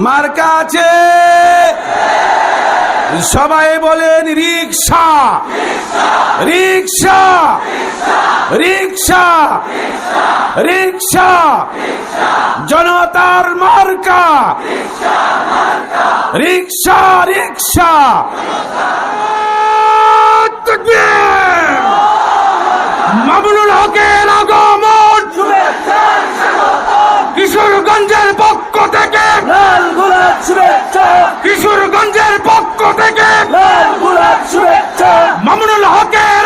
মার্কা আছে, সবাই বলেন রিকশা রিকশা রিকশা রিকশা, জনতার মার্কা রিকশা রিকশা। মামুনুল হকের আগমন কিশোরগঞ্জের পক্ষ থেকে, লাল গোলাপ শুভেচ্ছা, কিশোরগঞ্জের পক্ষ থেকে লাল গোলাপ শুভেচ্ছা, মামুনুল হকের